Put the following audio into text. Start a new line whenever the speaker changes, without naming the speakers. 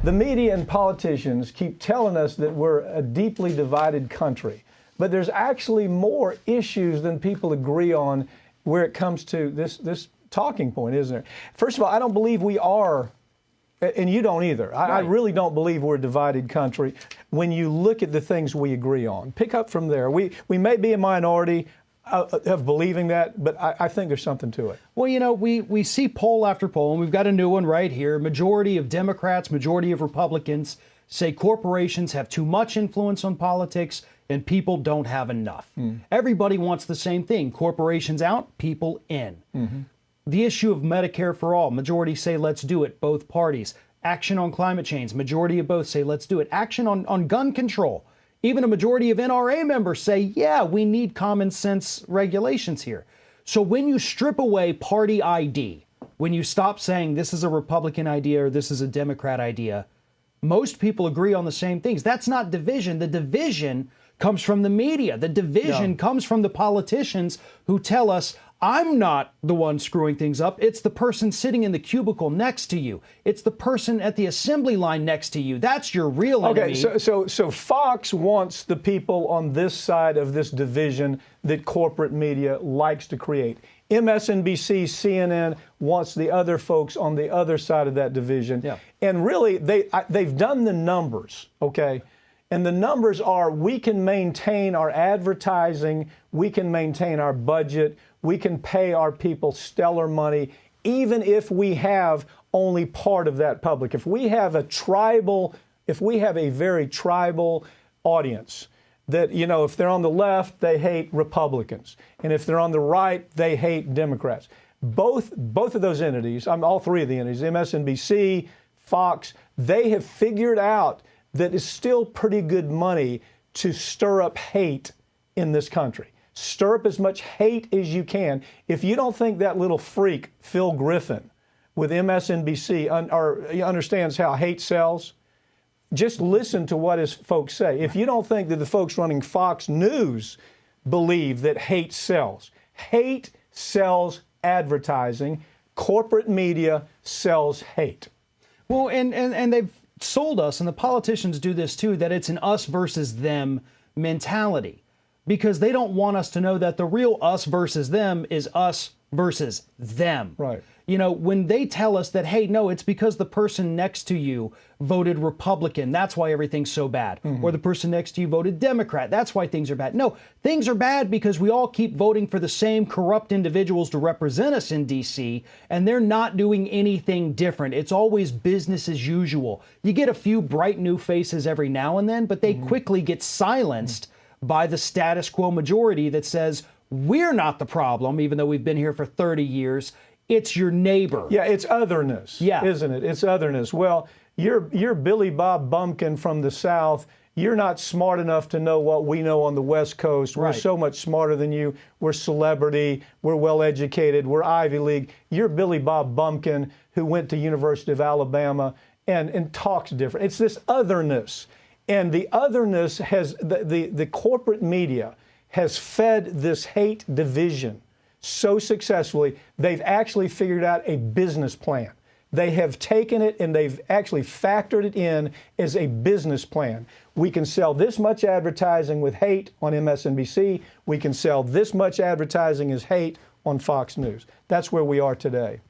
The media and politicians keep telling us that we're a deeply divided country, but there's actually more issues than people agree on where it comes to this talking point, isn't there? First of all, I don't believe we are, and you don't either.
Right.
I really don't believe we're a divided country when you look at the things we agree on. Pick up from there. We may be a minority of believing that, but I think there's something to it.
Well, you know, we see poll after poll, and we've got a new one right here. Majority of Democrats, majority of Republicans say corporations have too much influence on politics and people don't have enough. Everybody wants the same thing. Corporations out, people in. The issue of Medicare for all, majority say let's do it, both parties. Action on climate change, majority of both say let's do it. Action on gun control. Even a majority of NRA members say, yeah, we need common sense regulations here. So when you strip away party ID, when you stop saying this is a Republican idea or this is a Democrat idea, most people agree on the same things. That's not division. The division comes from the media. The division comes from the politicians who tell us, I'm not the one screwing things up. It's the person sitting in the cubicle next to you. It's the person at the assembly line next to you. That's your real enemy.
Okay, so Fox wants the people on this side of this division that corporate media likes to create. MSNBC, CNN wants the other folks on the other side of that division.
Yeah.
And really, they've done the numbers, okay? And the numbers are we can maintain our advertising, we can maintain our budget, we can pay our people stellar money, even if we have only part of that public. If we have a very tribal audience, that, you know, if they're on the left, they hate Republicans. And if they're on the right, they hate Democrats. Both of those entities, all three of the entities, MSNBC, Fox, they have figured out that it's still pretty good money to stir up hate in this country. Stir up as much hate as you can. If you don't think that little freak, Phil Griffin, with MSNBC, understands how hate sells, just listen to what his folks say. If you don't think that the folks running Fox News believe that hate sells advertising. Corporate media sells hate.
Well, and they've sold us, and the politicians do this too, that it's an us versus them mentality, because they don't want us to know that the real us versus them is us versus them.
Right.
You know, when they tell us that, hey, no, it's because the person next to you voted Republican, that's why everything's so bad. Or the person next to you voted Democrat, that's why things are bad. No, things are bad because we all keep voting for the same corrupt individuals to represent us in D.C., and they're not doing anything different. It's always business as usual. You get a few bright new faces every now and then, but they quickly get silenced by the status quo majority that says, we're not the problem, even though we've been here for 30 years. It's your neighbor.
Yeah, it's otherness, isn't it? It's otherness. Well, you're Billy Bob Bumpkin from the South. You're not smart enough to know what we know on the West Coast. We're so much smarter than you. We're celebrity. We're well-educated. We're Ivy League. You're Billy Bob Bumpkin who went to University of Alabama and talks different. It's this otherness. And the otherness has, the corporate media has fed this hate division so successfully, they've actually figured out a business plan. They have taken it and they've actually factored it in as a business plan. We can sell this much advertising with hate on MSNBC. We can sell this much advertising as hate on Fox News. That's where we are today.